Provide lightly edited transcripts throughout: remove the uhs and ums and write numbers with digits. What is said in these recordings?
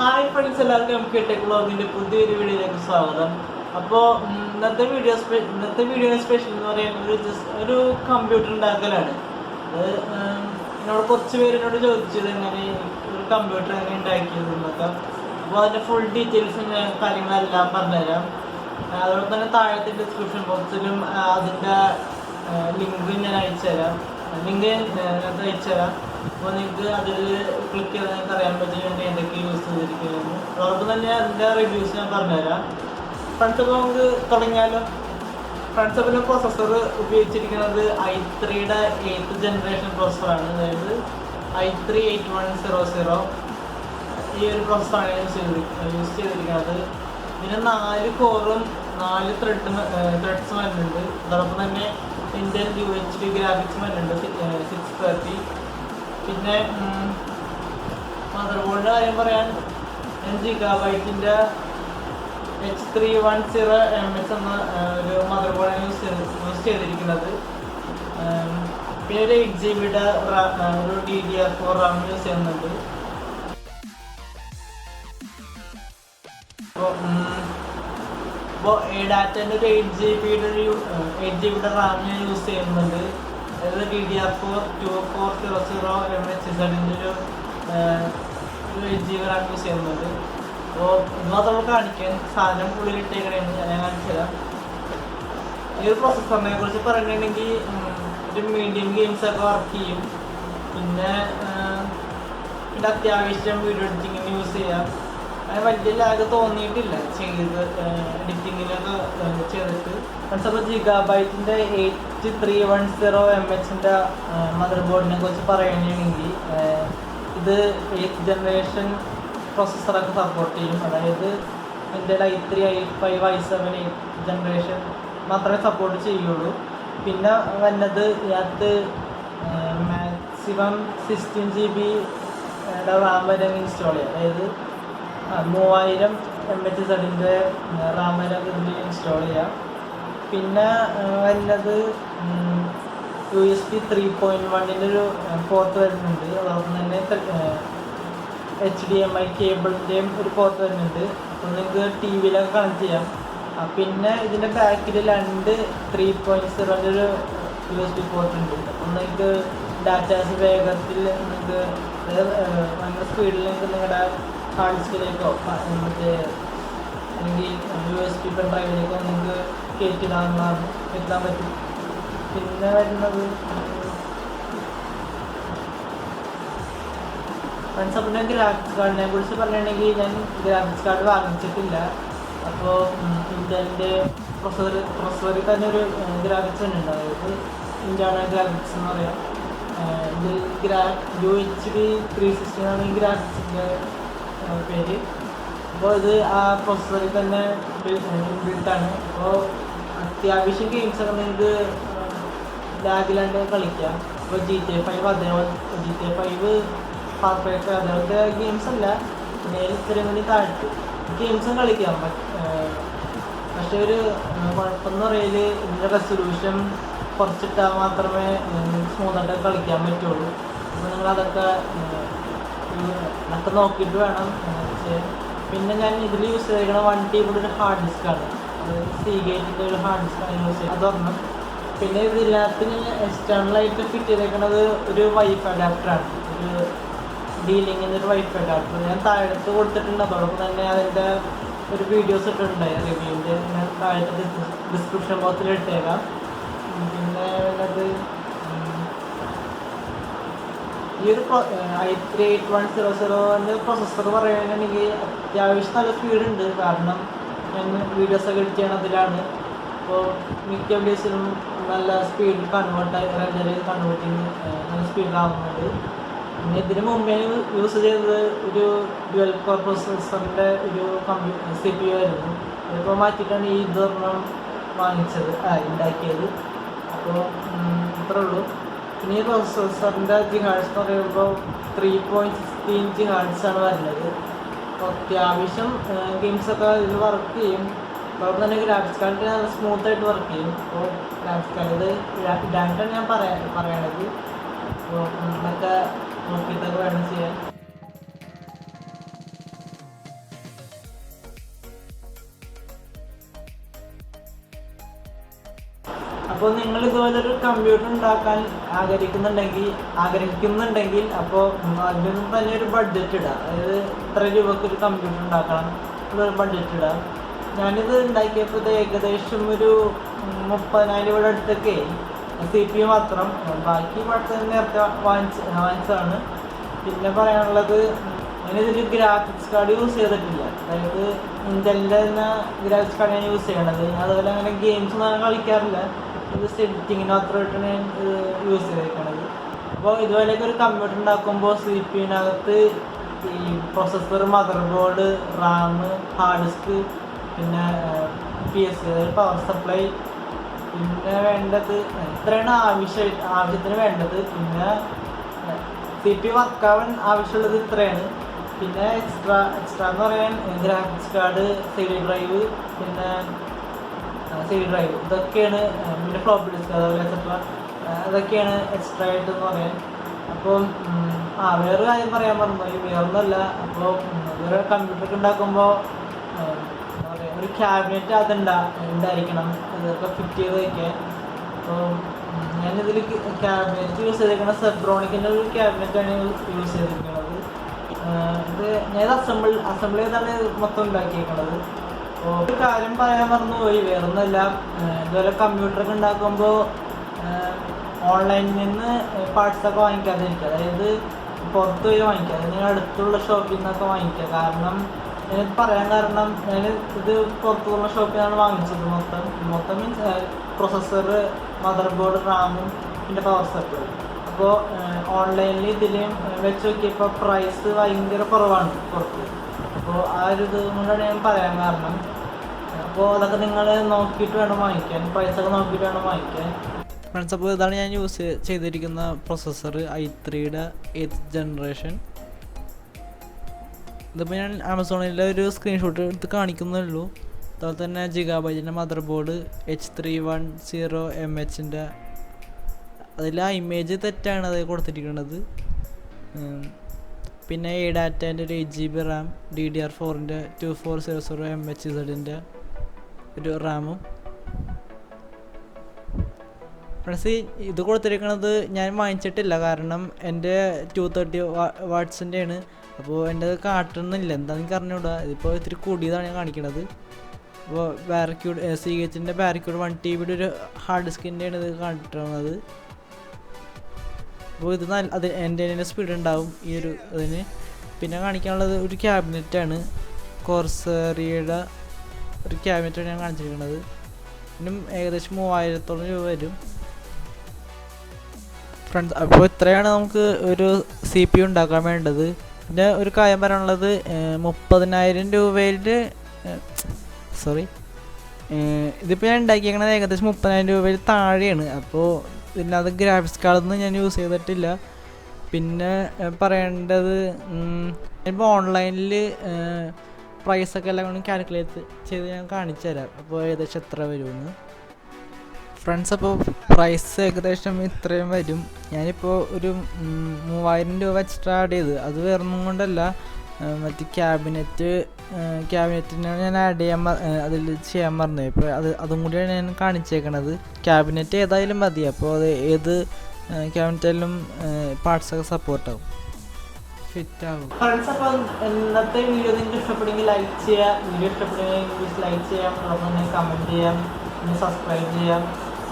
Hi friends, എല്ലാവർക്കും നമുക്ക് tech വ്ളോഗിൻ്റെ പുതിയൊരു വീഡിയോയിലേക്ക് സ്വാഗതം. അപ്പോൾ ഇന്നത്തെ വീഡിയോ സ്പെഷ്യൽ എന്ന് പറയുന്നത് ഒരു കമ്പ്യൂട്ടർ ഉണ്ടാക്കലാണ്. അത് എന്നോട് കുറച്ച് പേര് എന്നോട് ചോദിച്ചത് എങ്ങനെ ഒരു കമ്പ്യൂട്ടർ എങ്ങനെ ഉണ്ടാക്കിയതെന്നൊക്കെ. അപ്പോൾ അതിൻ്റെ ഫുൾ ഡീറ്റെയിൽസും കാര്യങ്ങളെല്ലാം പറഞ്ഞുതരാം. അതോടൊപ്പം തന്നെ താഴത്തെ ഡിസ്ക്രിപ്ഷൻ ബോക്സിലും അതിൻ്റെ ലിങ്ക് ഞാൻ അയച്ചുതരാം. അപ്പോൾ നിങ്ങൾക്ക് അതിൽ ക്ലിക്ക് ചെയ്താൽ നിങ്ങൾക്ക് അറിയാൻ പറ്റും ഞാൻ എന്തൊക്കെ യൂസ് ചെയ്തിരിക്കുന്നത്. അതോടൊപ്പം തന്നെ അതിൻ്റെ റിവ്യൂസ് ഞാൻ പറഞ്ഞുതരാം. ഫ്രണ്ട്സ്, അപ്പോൾ നമുക്ക് തുടങ്ങിയാലോ. ഫ്രണ്ട്സ്, അപ്പോൾ പ്രോസസ്സർ ഉപയോഗിച്ചിരിക്കുന്നത് i3യുടെ 8th ജനറേഷൻ പ്രോസസ്സറാണ്. അതായത് i3-8100 ഈ ഒരു പ്രോസസ്സറാണ് യൂസ് ചെയ്തിരിക്കുന്നത്. ഇതിന് 4 കോറും 4 ത്രെഡ്സ് വരുന്നുണ്ട്. അതോടൊപ്പം തന്നെ ഇന്റൽ UHD ഗ്രാഫിക്സ് വരുന്നുണ്ട് 630. പിന്നെ മദർബോർഡിൻ്റെ കാര്യം പറയാൻ GB H310MS എന്ന ഒരു മദർബോർഡാണ് യൂസ് ചെയ്തിരിക്കുന്നത്. പിന്നെ ഒരു 8GB ഒരു DDR4 RAM യൂസ് ചെയ്യുന്നുണ്ട്. അപ്പോൾ ഡാറ്റേൻ്റെ ഒരു 8GB റാം യൂസ് ചെയ്യുന്നുണ്ട്. അതായത് DDR4 2400MHzൻ്റെ ഒരു 8GB റാം യൂസ് ചെയ്യുന്നുണ്ട്. അപ്പോൾ ഇത് മാത്രം കാണിക്കാൻ സാധനം ഉള്ളിലിട്ടേക്കണേന്ന് ഞാൻ കാണിച്ചു തരാം. ഈ ഒരു പ്രോസസ്സറിനെ കുറിച്ച് പറയുകയാണെങ്കിൽ ഒരു മീഡിയം ഗെയിംസൊക്കെ വർക്ക് ചെയ്യും. പിന്നെ അത്യാവശ്യം വീഡിയോ എഡിറ്റിങ്ങിന് യൂസ് ചെയ്യാം. അത് വലിയ ലാഗ് തോന്നിയിട്ടില്ല എഡിറ്റിങ്ങിനൊക്കെ ചെയ്തിട്ട്. അപ്പോൾ GB 8310MHൻ്റെ മദർബോർഡിനെ കുറിച്ച് പറയുകയാണെങ്കിൽ ഇത് 8th ജനറേഷൻ പ്രോസസ്സറൊക്കെ സപ്പോർട്ട് ചെയ്യും. അതായത് Intel i3, i5, i7, 8th generation മാത്രമേ സപ്പോർട്ട് ചെയ്യുള്ളൂ. പിന്നെ വന്നത് ഇതിനകത്ത് മാക്സിമം 16GB റാം വരെ ഇൻസ്റ്റാൾ ചെയ്യാം. അതായത് 3000 MHzൻ്റെ റാം വരെ ഇതിൽ ഇൻസ്റ്റാൾ ചെയ്യാം. പിന്നെ വരുന്നത് USB 3.1ൻ്റെ ഒരു പോർട്ട് വരുന്നുണ്ട്. അതോടൊപ്പം തന്നെ HDMI കേബിളിൻ്റെയും ഒരു പോർട്ട് വരുന്നുണ്ട്. അപ്പോൾ നിങ്ങൾക്ക് TV-യിലൊക്കെ കണക്ട് ചെയ്യാം. പിന്നെ ഇതിൻ്റെ ബാക്കിൽ 2 3.0ൻ്റെ ഒരു USB പോർട്ട് ഉണ്ട്. അപ്പോൾ നിങ്ങൾക്ക് ഡാറ്റാസ് വേഗത്തിൽ നിങ്ങൾക്ക് ഭയങ്കര സ്പീഡിൽ നിങ്ങൾക്ക് നിങ്ങളുടെ ഹാർഡ് ഡിസ്കിലേക്കോ മറ്റേ അല്ലെങ്കിൽ USB പെൻ ഡ്രൈവിലേക്കോ നിങ്ങൾക്ക് എത്താൻ പറ്റും. പിന്നെ വരുന്നത് ഫ്രണ്ട്സ്, ഗ്രാഫിക്സ് കാർഡിനെ കുറിച്ച് പറയുകയാണെങ്കിൽ ഞാൻ ഗ്രാഫിക്സ് കാർഡ് വാങ്ങിച്ചിട്ടില്ല. അപ്പോൾ ഇന്റലിൻ്റെ പ്രൊസസ്സറിൽ തന്നെ ഒരു ഗ്രാഫിക്സ് തന്നെ ഉണ്ട്. അതായത് ഇൻ്റേണൽ ഗ്രാഫിക്സ് എന്ന് പറയാം. ഇത് UHD 360 എന്നാണ് ഈ ഗ്രാഫിക്സിൻ്റെ പേര്. അപ്പോൾ ഇത് ആ പ്രൊസസ്സറിൽ തന്നെ ബിൽട്ടാണ്. അപ്പോൾ അത്യാവശ്യം ഗെയിംസൊക്കെ നിങ്ങൾക്ക് ലാഗിലാണ്ട് കളിക്കാം. ഇപ്പോൾ GTA 5 അതേപോലെ GTA 5 പാർഫെക്റ്റ് അതേപോലത്തെ ഗെയിംസ് അല്ല, നേരെ ഇത്രയും കൂടി താഴ്ത്തു ഗെയിംസും കളിക്കാം. പക്ഷേ ഒരു കുഴപ്പമെന്ന് പറയൽ ഇതിൻ്റെ റെസൊല്യൂഷൻ കുറച്ചിട്ടാൽ മാത്രമേ സ്മൂത്തായിട്ട് കളിക്കാൻ പറ്റുള്ളൂ. അപ്പോൾ നിങ്ങളതൊക്കെ നോക്കിയിട്ട് വേണം ചെയ്യാൻ. പിന്നെ ഞാൻ ഇതിൽ യൂസ് ചെയ്തിരിക്കുന്ന 1TB ഒരു ഹാർഡ് ഡിസ്ക്കാണ്. അതായത് Seagateൻ്റെ ഒരു ഹാർഡ് ഡിസ്ക്കാണ് യൂസ് ചെയ്യുന്നത്. അതൊരെണ്ണം. പിന്നെ ഇതിനകത്ത് ഞാൻ എക്സ്റ്റേണലായിട്ട് ഫിറ്റ് ചെയ്തേക്കുന്നത് ഒരു വൈഫൈ അഡാപ്റ്ററാണ്. ഒരു ഡീലിങ്ങിൻ്റെ ഒരു വൈഫൈ അഡാപ്റ്റർ ഞാൻ താഴത്ത് കൊടുത്തിട്ടുണ്ട്. അതോടൊപ്പം തന്നെ അതിൻ്റെ ഒരു വീഡിയോസ് ഇട്ടിട്ടുണ്ടായി റിവ്യൂവിൻ്റെ. ഞാൻ താഴത്തെ ഡിസ്ക്രിപ്ഷൻ ബോക്സിൽ ഇട്ടേക്കാം. പിന്നെ അത് ഈ ഒരു i3-8100ൻ്റെ പ്രൊസസ്സർ പറയുകയാണെങ്കിൽ അത്യാവശ്യം നല്ല സ്പീഡുണ്ട്. കാരണം ഞാൻ വീഡിയോസൊക്കെ എഡിറ്റ് ചെയ്യണം അതിലാണ്. അപ്പോൾ മിക്ക വീഡിയോസിലും നല്ല സ്പീഡിൽ കൺവേർട്ടിങ് നല്ല സ്പീഡിലാവുന്നുണ്ട്. പിന്നെ ഇതിന് മുമ്പേ യൂസ് ചെയ്തത് ഒരു ഡ്യുവൽ കോർ പ്രൊസസ്സറിൻ്റെ ഒരു CPU ആയിരുന്നു. അതിപ്പോൾ മാറ്റിയിട്ടാണ് ഈ ഇതൊരെണ്ണം ഉണ്ടാക്കിയത്. അപ്പോൾ ഇത്രേ ഉള്ളൂ. പിന്നെ ഈ പ്രൊസസ്സറിൻ്റെ GHz എന്ന് പറയുമ്പോൾ 3.16 GHz ആണ് വരുന്നത്. അപ്പോൾ അത്യാവശ്യം ഗെയിംസൊക്കെ ഇതിൽ വർക്ക് ചെയ്യും. അപ്പോൾ തന്നെ ഗ്രാഫിക്സ് കാർഡ് നല്ല സ്മൂത്തായിട്ട് വർക്ക് ചെയ്യും. അപ്പോൾ ഗ്രാഫിക്സ് കാർഡ് ഇത് ഇടാനായിട്ടാണ് ഞാൻ പറയണത്. അപ്പോൾ മറ്റേ നോക്കിയിട്ടൊക്കെ വേണം ചെയ്യാൻ. അപ്പോൾ നിങ്ങൾ ഇതുപോലൊരു കമ്പ്യൂട്ടർ ഉണ്ടാക്കാൻ ആഗ്രഹിക്കുന്നുണ്ടെങ്കിൽ അപ്പോൾ അതിനൊന്നും തന്നെ ഒരു ബഡ്ജറ്റ് ഇടാം. അതായത് ഇത്ര രൂപക്ക് ഒരു കമ്പ്യൂട്ടർ ഉണ്ടാക്കണം എന്നൊരു ബഡ്ജറ്റ് ഇടാം. ഞാനിത് ഉണ്ടാക്കിയപ്പോൾ ഇത് ഏകദേശം ഒരു 30,000 രൂപയുടെ അടുത്തൊക്കെ CPU മാത്രം. ബാക്കി പടത്ത് നേരത്തെ വാങ്ങിച്ചതാണ്. പിന്നെ പറയാനുള്ളത്, ഞാനിതിൽ ഗ്രാഫിക്സ് കാർഡ് യൂസ് ചെയ്തിട്ടില്ല. അതായത് ഇന്റലിൻ്റെ തന്നെ ഗ്രാഫിക്സ് കാർഡ് ഞാൻ യൂസ് ചെയ്യണത്. അതുപോലെ അങ്ങനെ ഗെയിംസ് ഒന്നും കളിക്കാറില്ല. ഇത് എഡിറ്റിങ്ങിന് മാത്രമായിട്ടാണ് ഞാൻ യൂസ് ചെയ്തിരിക്കുന്നത്. അപ്പോൾ ഇതുപോലെയൊക്കെ ഒരു കമ്പ്യൂട്ടർ ഉണ്ടാക്കുമ്പോൾ CPU-നകത്ത് ഈ processor, motherboard, RAM, hard disk, പിന്നെ PS പവർ സപ്ലൈ, പിന്നെ വേണ്ടത് ഇത്രയാണ് ആവശ്യത്തിന് വേണ്ടത്. പിന്നെ CPU വർക്കാവാൻ ആവശ്യമുള്ളത് ഇത്രയാണ്. പിന്നെ എക്സ്ട്രാ എന്ന് പറയാൻ ഗ്രാഫിക്സ് കാർഡ്, CD ഡ്രൈവ്, പിന്നെ CD ഡ്രൈവ്, ഇതൊക്കെയാണ്. പിന്നെ ഫ്ലോപ്പി ഡിസ്ക്, അതുപോലെ എക്സെട്ര, അതൊക്കെയാണ് എക്സ്ട്രാ ആയിട്ടെന്ന് പറയാൻ. അപ്പം വേറൊരു കാര്യം പറയാൻ മറന്നുപോയി. വേറൊന്നുമല്ല, അപ്പോൾ വേറെ കമ്പ്യൂട്ടറൊക്കെ ഉണ്ടാക്കുമ്പോൾ എന്താ പറയുക, ഒരു ക്യാബിനറ്റ് ഉണ്ടായിരിക്കണം, ഇതൊക്കെ ഫിറ്റ് ചെയ്ത് വയ്ക്കാൻ. അപ്പോൾ ഞാനിതിൽ ക്യാബിനറ്റ് യൂസ് ചെയ്തിരിക്കുന്നത് സെബ്രോണിക്കിൻ്റെ ഒരു ക്യാബിനറ്റാണ് യൂസ് ചെയ്തിരിക്കുന്നത്. ഇത് ഞാനിത് അസംബിൾ ചെയ്താണ് മൊത്തം ഉണ്ടാക്കിയിരിക്കുന്നത്. അപ്പോൾ ഒരു കാര്യം പറയാൻ മറന്നുപോയി, വേറൊന്നുമല്ല. ഇതുപോലെ കമ്പ്യൂട്ടറൊക്കെ ഉണ്ടാക്കുമ്പോൾ ഓൺലൈനിൽ നിന്ന് പാർട്സൊക്കെ വാങ്ങിക്കാതിരിക്കുക. അതായത് പുറത്ത് പോയി വാങ്ങിക്കുക, നിങ്ങൾ അടുത്തുള്ള ഷോപ്പിൽ നിന്നൊക്കെ വാങ്ങിക്കുക. കാരണം ഞാനിത് പറയാൻ കാരണം, ഞാൻ ഇത് പുറത്തുള്ള ഷോപ്പിൽ നിന്നാണ് വാങ്ങിച്ചത്. മൊത്തം മീൻസ് പ്രൊസസ്സർ, മദർബോർഡ്, റാമും പിന്നെ പവർ സപ്ലൈ. അപ്പോൾ ഓൺലൈനിൽ ഇതിലും വെച്ച് നോക്കിയപ്പോൾ പ്രൈസ് ഭയങ്കര കുറവാണ് പുറത്ത്. അപ്പോൾ ആ ഒരു ഇത് കൊണ്ടാണ് ഞാൻ പറയാൻ കാരണം. അപ്പോൾ അതൊക്കെ നിങ്ങൾ നോക്കിയിട്ട് വേണം വാങ്ങിക്കാൻ, പ്രൈസൊക്കെ നോക്കിയിട്ട് വേണം വാങ്ങിക്കാൻ. ഫ്രണ്ട്സ്, അപ്പോൾ ഇതാണ് ഞാൻ യൂസ് ചെയ്തിരിക്കുന്ന പ്രൊസസ്സർ, i3-യുടെ 8th ജനറേഷൻ. ഇതിപ്പോൾ ഞാൻ ആമസോണിലെ ഒരു സ്ക്രീൻഷോട്ട് എടുത്ത് കാണിക്കുന്നേ. അതുപോലെ തന്നെ ജിഗാബൈറ്റിൻ്റെ മദർ ബോർഡ് H310MH-ൻ്റെ, അതിൽ ആ ഇമേജ് തെറ്റാണ് അത് കൊടുത്തിരിക്കുന്നത്. പിന്നെ ഡാറ്റേൻ്റെ ഒരു 8GB റാം, DDR4-ൻ്റെ 2400MHz-ൻ്റെ ഒരു റാമും. ഫ്രണ്ട്സ്, ഇത് കൊടുത്തിരിക്കുന്നത് ഞാൻ വാങ്ങിച്ചിട്ടില്ല, കാരണം എൻ്റെ 230 വാട്ട്സിൻ്റെയാണ്. അപ്പോൾ എൻ്റെ കാട്ടുന്നില്ല, എന്താണെന്ന് എനിക്ക് അറിഞ്ഞൂടാ. ഇതിപ്പോൾ ഇത്തിരി കൂടിയതാണ് ഞാൻ കാണിക്കുന്നത്. അപ്പോൾ ബാരക്യൂഡ് CH-ൻ്റെ ബാരക്യൂഡ് 1TB ഒരു ഹാർഡ് ഡിസ്കിൻ്റെയാണ് ഇത് കാണിക്കുന്നത്. അപ്പോൾ ഇത് എൻ്റെ സ്പീഡ് ഉണ്ടാവും ഈ ഒരു ഇതിന്. പിന്നെ കാണിക്കാനുള്ളത് ഒരു ക്യാബിനറ്റാണ്, കോർസറിയുടെ ഒരു ക്യാബിനറ്റാണ് ഞാൻ കാണിച്ചിരിക്കുന്നത്. ഇതിനും ഏകദേശം 3000-ഓളം രൂപ വരും. ഫ്രണ്ട്സ്, അപ്പോൾ ഇത്രയാണ് നമുക്ക് ഒരു CPU ഉണ്ടാക്കാൻ വേണ്ടത്. പിന്നെ ഒരു കാര്യം പറയാനുള്ളത്, 30,000 രൂപയിൽ ഇതിപ്പോൾ ഞാൻ ഉണ്ടാക്കിയേക്കണത് ഏകദേശം 30,000 രൂപയിൽ താഴെയാണ്. അപ്പോൾ ഇതിനകത്ത് ഗ്രാഫിക്സ് കാർഡൊന്നും ഞാൻ യൂസ് ചെയ്തിട്ടില്ല. പിന്നെ പറയേണ്ടത്, ഇപ്പോൾ ഓൺലൈനിൽ പ്രൈസൊക്കെ എല്ലാം കൊണ്ട് കാൽക്കുലേറ്റ് ചെയ്ത് ഞാൻ കാണിച്ചു തരാം. അപ്പോൾ ഏകദേശം എത്ര വരുമെന്ന്. ഫ്രണ്ട്സ്, അപ്പോൾ പ്രൈസ് ഏകദേശം ഇത്രയും വരും. ഞാനിപ്പോൾ ഒരു 3000 രൂപ എക്സ്ട്രാ ആഡ് ചെയ്ത്, അത് വേറൊന്നും കൊണ്ടല്ല, മറ്റ് ക്യാബിനറ്റിനാണ് ഞാൻ ആഡ് ചെയ്യാൻ അതിൽ ചെയ്യാൻ പറഞ്ഞത്. ഇപ്പോൾ അതും കൂടിയാണ് ഞാൻ കാണിച്ചേക്കണത്. ക്യാബിനറ്റ് ഏതായാലും മതി, അപ്പോൾ അത് ഏത് ക്യാബിനറ്റായാലും പാർട്സൊക്കെ സപ്പോർട്ടാവും, ഫിറ്റാവും. ഫ്രണ്ട്സ്, അപ്പോൾ ഇന്നത്തെ വീഡിയോ നിങ്ങൾക്ക് ഇഷ്ടപ്പെടുമെങ്കിൽ ലൈക്ക് ചെയ്യാം, വീഡിയോ ഇഷ്ടപ്പെടുമെങ്കിൽ ലൈക്ക് ചെയ്യാം, അതുപോലെ കമൻറ്റ് ചെയ്യാം, പിന്നെ സബ്സ്ക്രൈബ് ചെയ്യാം,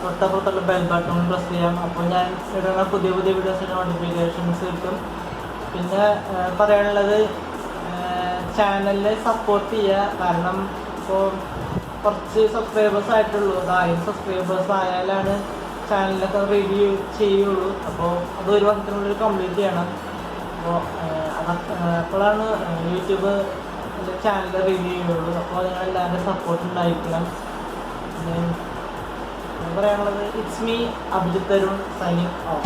തൊട്ടപ്പുറത്തുള്ള ബെൽ ബട്ടൺ പ്രസ് ചെയ്യാം. അപ്പോൾ ഞാൻ ഇടുന്ന പുതിയ വീഡിയോസിൻ്റെ നോട്ടിഫിക്കേഷൻസ് കിട്ടും. പിന്നെ പറയാനുള്ളത്, ചാനലിൽ സപ്പോർട്ട് ചെയ്യുക. കാരണം ഇപ്പോൾ കുറച്ച് സബ്സ്ക്രൈബേഴ്സ് ആയിട്ടുള്ളൂ, 1000 സബ്സ്ക്രൈബേഴ്സ് ആയാലാണ് ചാനലിലൊക്കെ റിവ്യൂ ചെയ്യുള്ളൂ. അപ്പോൾ അത് ഒരു വർഷത്തിനുള്ളിൽ കംപ്ലീറ്റ് ചെയ്യണം. അപ്പോൾ അപ്പോഴാണ് യൂട്യൂബ് ചാനലിൽ റിവ്യൂ ചെയ്യുള്ളൂ. അപ്പോൾ നിങ്ങളെല്ലാവരുടെ സപ്പോർട്ട് ഉണ്ടായിരിക്കണം. പറയാനുള്ളത്, it's me Abhijith Tarun, signing off.